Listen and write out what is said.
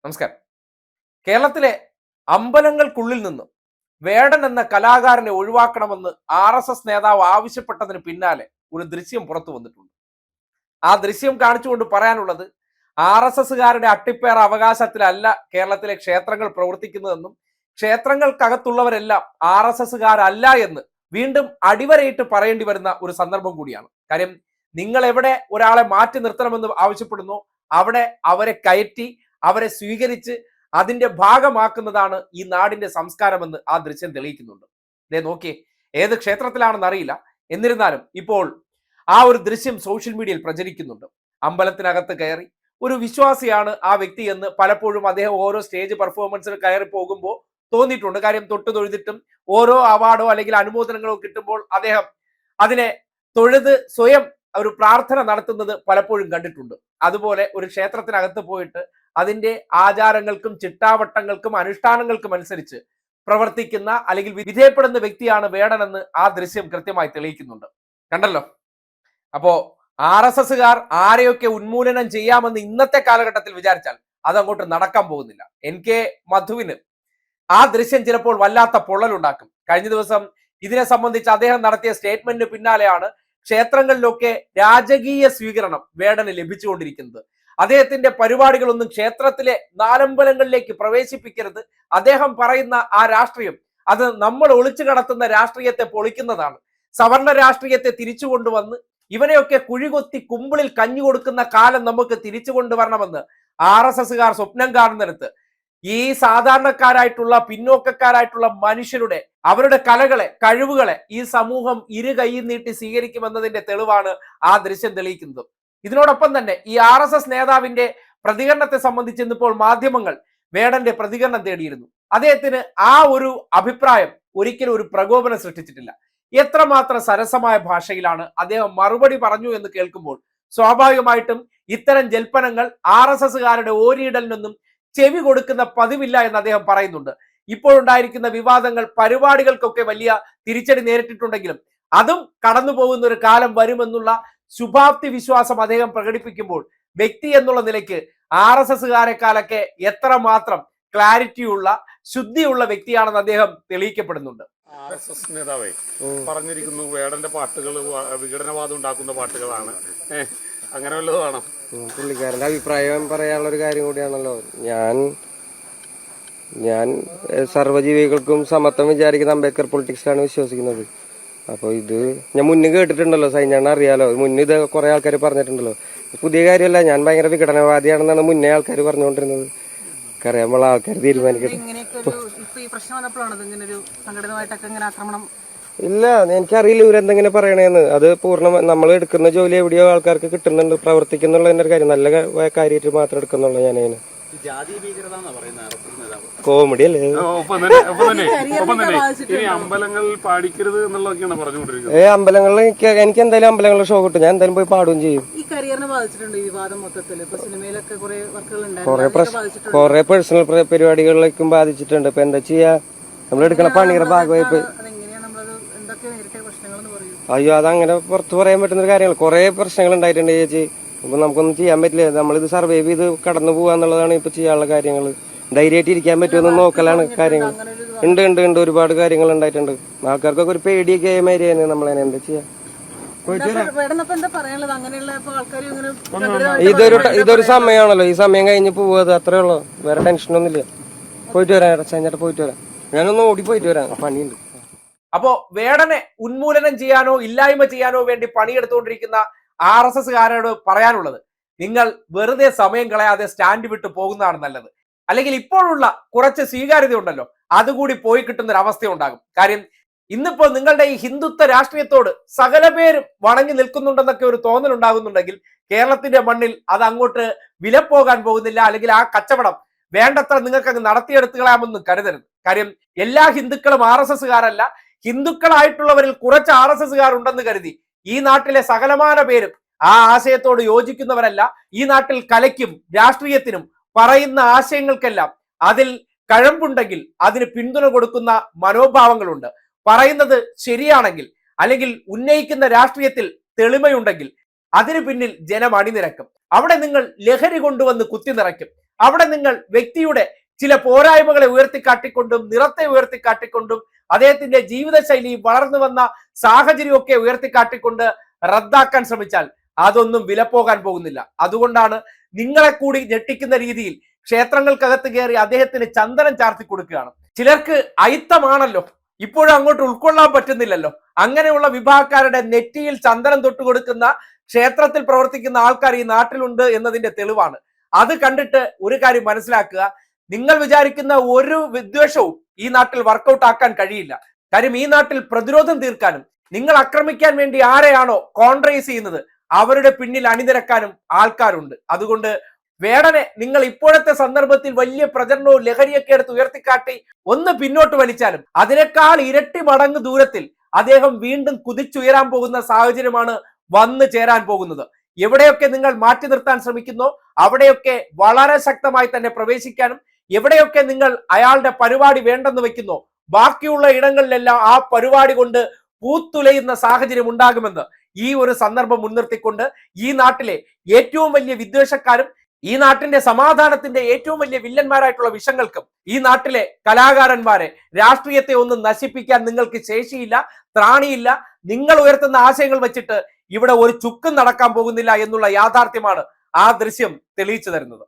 നമസ്കാരം. കേരളത്തിലെ അമ്പലങ്ങൾക്കുള്ളിൽ നിന്ന് വേടൻ എന്ന കലാകാരനെ ഒഴിവാക്കണമെന്ന് RSS നേതാവ് ആവശ്യപ്പെട്ടതിന് പിന്നാലെ ഒരു ദൃശ്യം പുറത്തു വന്നിട്ടുണ്ട്. ആ ദൃശ്യം കാണിച്ചുകൊണ്ട് പറയാനുള്ളത് RSSകാരുടെ അട്ടിപ്പേർ അവകാശത്തിലല്ല കേരളത്തിലെ ക്ഷേത്രങ്ങൾ പ്രവർത്തിക്കുന്നതെന്നും ക്ഷേത്രങ്ങൾക്കകത്തുള്ളവരെല്ലാം RSSകാരല്ല എന്ന് വീണ്ടും അടിവരയിട്ട് പറയേണ്ടി വരുന്ന ഒരു സന്ദർഭം കൂടിയാണ്. കാര്യം നിങ്ങൾ എവിടെ ഒരാളെ മാറ്റി നിർത്തണമെന്ന് ആവശ്യപ്പെടുന്നു അവിടെ അവരെ കയറ്റി അവരെ സ്വീകരിച്ച് അതിന്റെ ഭാഗമാക്കുന്നതാണ് ഈ നാടിന്റെ സംസ്കാരമെന്ന് ആ ദൃശ്യം തെളിയിക്കുന്നുണ്ട്. ദേ നോക്കിയേ, ഏത് ക്ഷേത്രത്തിലാണെന്ന് അറിയില്ല, എന്നിരുന്നാലും ഇപ്പോൾ ആ ഒരു ദൃശ്യം സോഷ്യൽ മീഡിയയിൽ പ്രചരിക്കുന്നുണ്ട്. അമ്പലത്തിനകത്ത് കയറി ഒരു വിശ്വാസിയാണ് ആ വ്യക്തി എന്ന് പലപ്പോഴും അദ്ദേഹം ഓരോ സ്റ്റേജ് പെർഫോമൻസിന് കയറി പോകുമ്പോൾ തോന്നിയിട്ടുണ്ട്. കാര്യം തൊട്ട് തൊഴുതിട്ടും ഓരോ അവാർഡോ അല്ലെങ്കിൽ അനുമോദനങ്ങളോ കിട്ടുമ്പോൾ അദ്ദേഹം അതിനെ തൊഴുത് സ്വയം ഒരു പ്രാർത്ഥന നടത്തുന്നത് പലപ്പോഴും കണ്ടിട്ടുണ്ട്. അതുപോലെ ഒരു ക്ഷേത്രത്തിനകത്ത് പോയിട്ട് അതിന്റെ ആചാരങ്ങൾക്കും ചിട്ടാവട്ടങ്ങൾക്കും അനുഷ്ഠാനങ്ങൾക്കും അനുസരിച്ച് പ്രവർത്തിക്കുന്ന അല്ലെങ്കിൽ വിധേയപ്പെടുന്ന വ്യക്തിയാണ് വേടനെന്ന് ആ ദൃശ്യം കൃത്യമായി തെളിയിക്കുന്നുണ്ട്. കണ്ടല്ലോ. അപ്പോ RSSകാർ ആരെയൊക്കെ ഉന്മൂലനം ചെയ്യാമെന്ന് ഇന്നത്തെ കാലഘട്ടത്തിൽ വിചാരിച്ചാൽ അതങ്ങോട്ട് നടക്കാൻ പോകുന്നില്ല. NK മധുവിന് ആ ദൃശ്യം ചിലപ്പോൾ വല്ലാത്ത പൊള്ളലുണ്ടാക്കും. കഴിഞ്ഞ ദിവസം ഇതിനെ സംബന്ധിച്ച് അദ്ദേഹം നടത്തിയ സ്റ്റേറ്റ്മെന്റിന് പിന്നാലെയാണ് ക്ഷേത്രങ്ങളിലൊക്കെ രാജകീയ സ്വീകരണം വേടന് ലഭിച്ചുകൊണ്ടിരിക്കുന്നത്. അദ്ദേഹത്തിന്റെ പരിപാടികളൊന്നും ക്ഷേത്രത്തിലെ നാലമ്പലങ്ങളിലേക്ക് പ്രവേശിപ്പിക്കരുത്. അദ്ദേഹം പറയുന്ന ആ രാഷ്ട്രീയം അത് നമ്മൾ ഒളിച്ചു കടത്തുന്ന രാഷ്ട്രീയത്തെ പൊളിക്കുന്നതാണ്. സവർണ രാഷ്ട്രീയത്തെ തിരിച്ചു കൊണ്ടുവന്ന് ഇവനെയൊക്കെ കുഴികൊത്തി കുമ്പിളിൽ കഞ്ഞി കൊടുക്കുന്ന കാലം നമുക്ക് തിരിച്ചു കൊണ്ടുവരണമെന്ന് RSSകാർ സ്വപ്നം കാണുന്നിടത്ത് ഈ സാധാരണക്കാരായിട്ടുള്ള പിന്നോക്കക്കാരായിട്ടുള്ള മനുഷ്യരുടെ അവരുടെ കലകളെ കഴിവുകളെ ഈ സമൂഹം ഇരു കൈയിൽ നീട്ടി സ്വീകരിക്കുമെന്നതിന്റെ തെളിവാണ് ആ ദൃശ്യം തെളിയിക്കുന്നത്. ഇതിനോടൊപ്പം തന്നെ ഈ RSS നേതാവിന്റെ പ്രതികരണത്തെ സംബന്ധിച്ച് ഇന്നിപ്പോൾ മാധ്യമങ്ങൾ വേടന്റെ പ്രതികരണം തേടിയിരുന്നു. അദ്ദേഹത്തിന് ആ ഒരു അഭിപ്രായം ഒരിക്കലും ഒരു പ്രകോപനം സൃഷ്ടിച്ചിട്ടില്ല. എത്രമാത്രം സരസമായ ഭാഷയിലാണ് അദ്ദേഹം മറുപടി പറഞ്ഞു എന്ന് കേൾക്കുമ്പോൾ സ്വാഭാവികമായിട്ടും ഇത്തരം ജൽപ്പനങ്ങൾ RSSകാരുടെ ഓരിയിടലിനൊന്നും ചെവി കൊടുക്കുന്ന പതിവില്ല എന്ന് അദ്ദേഹം പറയുന്നുണ്ട്. ഇപ്പോഴുണ്ടായിരിക്കുന്ന വിവാദങ്ങൾ പരിപാടികൾക്കൊക്കെ വലിയ തിരിച്ചടി നേരിട്ടിട്ടുണ്ടെങ്കിലും അതും കടന്നു പോകുന്ന ഒരു കാലം വരുമെന്നുള്ള ശുഭാപ്തി വിശ്വാസം അദ്ദേഹം പ്രകടിപ്പിക്കുമ്പോൾ വ്യക്തി എന്നുള്ള നിലയ്ക്ക് RSSകാരെക്കാളൊക്കെ എത്രമാത്രം ക്ലാരിറ്റിയുള്ള ശുദ്ധിയുള്ള വ്യക്തിയാണെന്ന് അദ്ദേഹം തെളിയിക്കപ്പെടുന്നുണ്ട്. RSS നേതാവേ പറഞ്ഞിരിക്കുന്നു വേടന്റെ പാട്ടുകൾ വിഘടനവാദം ഉണ്ടാക്കുന്ന പാട്ടുകളാണ്, അങ്ങനെ വല്ലതുമാണോ? പുള്ളിക്കാരൻ്റെ അഭിപ്രായം പറയാനുള്ള ഒരു കാര്യം കൂടിയാണല്ലോ. ഞാൻ സർവ്വജീവികൾക്കും സമത്വം വിചാരിക്കുന്ന അംബേദ്കർ പൊളിറ്റിക്സിലാണ് വിശ്വസിക്കുന്നത്. അപ്പോൾ ഇത് ഞാൻ മുന്നേ കേട്ടിട്ടുണ്ടല്ലോ, സൈന്യാണ് അറിയാലോ, മുന്നേ ഇത് കുറേ ആൾക്കാർ പറഞ്ഞിട്ടുണ്ടല്ലോ. പുതിയ കാര്യമല്ല, ഞാൻ ഭയങ്കര വിഘടനവാദിയാണെന്നാണ് മുന്നേ ആൾക്കാർ പറഞ്ഞുകൊണ്ടിരുന്നത്. അറിയാമ്പോൾ ആൾക്കാർ തീരുമാനിക്കട്ടെ. ഇല്ല, എനിക്കറിയില്ല ഇവരെന്തെങ്ങനെ പറയണേന്ന്. അത് പൂർണ്ണ നമ്മൾ എടുക്കുന്ന ജോലി എവിടെയോ ആൾക്കാർക്ക് കിട്ടുന്നുണ്ട്, പ്രവർത്തിക്കുന്നുള്ളതിന്റെ ഒരു കാര്യം, നല്ല കാര്യമായിട്ട് മാത്രം എടുക്കുന്നുള്ളൂ. ഞാനതിന് കോമഡി അല്ലേ? അമ്പലങ്ങളിൽ എനിക്ക് എന്തായാലും അമ്പലങ്ങളിൽ ഷോ കിട്ടും, ഞാൻ എന്തായാലും പോയി പാടുകയും ചെയ്യും. കൊറേ പേഴ്സണൽ പരിപാടികളിലേക്കും ബാധിച്ചിട്ടുണ്ട്. ഇപ്പൊ എന്താ ചെയ്യാ, നമ്മൾ എടുക്കണ പണിയുടെ ഭാഗമായി. അയ്യോ, അതങ്ങനെ പുറത്ത് പറയാൻ പറ്റുന്ന ഒരു കാര്യങ്ങൾ. കുറെ പ്രശ്നങ്ങൾ ഉണ്ടായിട്ടുണ്ട് ചേച്ചി. അപ്പൊ നമുക്കൊന്നും ചെയ്യാൻ പറ്റില്ല. നമ്മളിത് സർവൈവ് ചെയ്ത് കടന്നു പോവാന്നുള്ളതാണ് ഇപ്പൊ ചെയ്യാനുള്ള കാര്യങ്ങൾ. ധൈര്യമായിട്ട് ഇരിക്കാൻ പറ്റുമെന്ന് നോക്കലാണ് കാര്യങ്ങൾ. ഉണ്ട് ഒരുപാട് കാര്യങ്ങൾ ഉണ്ടായിട്ടുണ്ട്. ആൾക്കാർക്കൊക്കെ ഒരു പേടിയൊക്കെ ആയ മാതിരിയാണ്. നമ്മളതിനെ എന്താ ചെയ്യാ. ഇതൊരു സമയമാണല്ലോ, ഈ സമയം കഴിഞ്ഞ് പോവാത്, അത്രേ ഉള്ളൂ. വേറെ ടെൻഷനൊന്നുമില്ല. പോയിട്ട് വരാം ചേട്ടാ, പോയിട്ട് വരാം. ഞാനൊന്ന് ഓടി പോയിട്ട് വരാം, പണിയുണ്ട്. അപ്പോ വേടനെ ഉന്മൂലനം ചെയ്യാനോ ഇല്ലായ്മ ചെയ്യാനോ വേണ്ടി പണിയെടുത്തുകൊണ്ടിരിക്കുന്ന RSSകാരോട് പറയാനുള്ളത്, നിങ്ങൾ വെറുതെ സമയം കളയാതെ സ്റ്റാൻഡ് വിട്ട് പോകുന്നതാണ് നല്ലത്. അല്ലെങ്കിൽ ഇപ്പോഴുള്ള കുറച്ച് സ്വീകാര്യത ഉണ്ടല്ലോ, അതുകൂടി പോയി കിട്ടുന്ന ഒരു അവസ്ഥ ഉണ്ടാകും. കാര്യം ഇന്നിപ്പോ നിങ്ങളുടെ ഈ ഹിന്ദുത്വ രാഷ്ട്രീയത്തോട് സകല പേരും വണങ്ങി നിൽക്കുന്നുണ്ടെന്നൊക്കെ ഒരു തോന്നൽ ഉണ്ടാകുന്നുണ്ടെങ്കിൽ കേരളത്തിന്റെ മണ്ണിൽ അത് അങ്ങോട്ട് വിലപ്പോകാൻ പോകുന്നില്ല. അല്ലെങ്കിൽ ആ കച്ചവടം വേണ്ടത്ര നിങ്ങൾക്ക് അങ്ങ് നടത്തിയെടുത്തു കളയാമെന്ന് കരുതരുത്. കാര്യം എല്ലാ ഹിന്ദുക്കളും RSSകാരല്ല. ഹിന്ദുക്കളായിട്ടുള്ളവരിൽ കുറച്ച് RSSകാർ ഉണ്ടെന്ന് കരുതി ഈ നാട്ടിലെ സകലമാന പേരും ആ ആശയത്തോട് യോജിക്കുന്നവരല്ല. ഈ നാട്ടിൽ കലയ്ക്കും രാഷ്ട്രീയത്തിനും പറയുന്ന ആശയങ്ങൾക്കെല്ലാം അതിൽ കഴമ്പുണ്ടെങ്കിൽ അതിന് പിന്തുണ കൊടുക്കുന്ന മനോഭാവങ്ങളുണ്ട്. പറയുന്നത് ശരിയാണെങ്കിൽ അല്ലെങ്കിൽ ഉന്നയിക്കുന്ന രാഷ്ട്രീയത്തിൽ തെളിമയുണ്ടെങ്കിൽ അതിനു പിന്നിൽ ജനം അണിനിരക്കും. അവിടെ നിങ്ങൾ ലഹരി കൊണ്ടുവന്ന് കുത്തി നിറയ്ക്കും. അവിടെ നിങ്ങൾ വ്യക്തിയുടെ ചില പോരായ്മകളെ ഉയർത്തിക്കാട്ടിക്കൊണ്ടും നിറത്തെ ഉയർത്തിക്കാട്ടിക്കൊണ്ടും അദ്ദേഹത്തിന്റെ ജീവിതശൈലി വളർന്നു വന്ന സാഹചര്യമൊക്കെ ഉയർത്തിക്കാട്ടിക്കൊണ്ട് റദ്ദാക്കാൻ ശ്രമിച്ചാൽ അതൊന്നും വിലപ്പോകാൻ പോകുന്നില്ല. അതുകൊണ്ടാണ് നിങ്ങളെ കൂടി ഞെട്ടിക്കുന്ന രീതിയിൽ ക്ഷേത്രങ്ങൾക്കകത്ത് കയറി അദ്ദേഹത്തിന് ചന്ദനം ചാർത്തി കൊടുക്കുകയാണ്. ചിലർക്ക് അയിത്തമാണല്ലോ, ഇപ്പോഴും അങ്ങോട്ട് ഉൾക്കൊള്ളാൻ പറ്റുന്നില്ലല്ലോ. അങ്ങനെയുള്ള വിഭാഗക്കാരുടെ നെറ്റിയിൽ ചന്ദനം തൊട്ടുകൊടുക്കുന്ന ക്ഷേത്രത്തിൽ പ്രവർത്തിക്കുന്ന ആൾക്കാർ ഈ നാട്ടിലുണ്ട് എന്നതിന്റെ തെളിവാണ്. അത് കണ്ടിട്ട് ഒരു കാര്യം മനസ്സിലാക്കുക, നിങ്ങൾ വിചാരിക്കുന്ന ഒരു വിദ്വേഷവും ഈ നാട്ടിൽ വർക്കൗട്ട് ആക്കാൻ കഴിയില്ല. കാര്യം ഈ നാട്ടിൽ പ്രതിരോധം തീർക്കാനും നിങ്ങൾ ആക്രമിക്കാൻ വേണ്ടി ആരെയാണോ കോൺട്രൈസ് ചെയ്യുന്നത് അവരുടെ പിന്നിൽ അണിനിരക്കാനും ആൾക്കാരുണ്ട്. അതുകൊണ്ട് വേടനെ നിങ്ങൾ ഇപ്പോഴത്തെ സന്ദർഭത്തിൽ വലിയ പ്രചരണവും ലഹരിയൊക്കെ എടുത്ത് ഉയർത്തിക്കാട്ടി ഒന്ന് പിന്നോട്ട് വലിച്ചാലും അതിനേക്കാൾ ഇരട്ടി മടങ്ങ് ദൂരത്തിൽ അദ്ദേഹം വീണ്ടും കുതിച്ചുയരാൻ പോകുന്ന സാഹചര്യമാണ് വന്നു ചേരാൻ പോകുന്നത്. എവിടെയൊക്കെ നിങ്ങൾ മാറ്റി നിർത്താൻ ശ്രമിക്കുന്നോ അവിടെയൊക്കെ വളരെ ശക്തമായി തന്നെ പ്രവേശിക്കാനും എവിടെയൊക്കെ നിങ്ങൾ അയാളുടെ പരിപാടി വേണ്ടെന്ന് വെക്കുന്നോ ബാക്കിയുള്ള ഇടങ്ങളിലെല്ലാം ആ പരിപാടി കൊണ്ട് പൂത്തുലയുന്ന സാഹചര്യം ഉണ്ടാകുമെന്ന് ഈ ഒരു സന്ദർഭം മുൻനിർത്തിക്കൊണ്ട് ഈ നാട്ടിലെ ഏറ്റവും വലിയ വിദ്വേഷക്കാരും ഈ നാട്ടിന്റെ സമാധാനത്തിന്റെ ഏറ്റവും വലിയ വില്ലന്മാരായിട്ടുള്ള വിഷങ്ങൾക്കും ഈ നാട്ടിലെ കലാകാരന്മാരെ രാഷ്ട്രീയത്തെ ഒന്നും നശിപ്പിക്കാൻ നിങ്ങൾക്ക് ശേഷിയില്ല, ത്രാണിയില്ല. നിങ്ങൾ ഉയർത്തുന്ന ആശയങ്ങൾ വെച്ചിട്ട് ഇവിടെ ഒരു ചുക്കും നടക്കാൻ പോകുന്നില്ല എന്നുള്ള യാഥാർത്ഥ്യമാണ് ആ ദൃശ്യം തെളിയിച്ചു തരുന്നത്.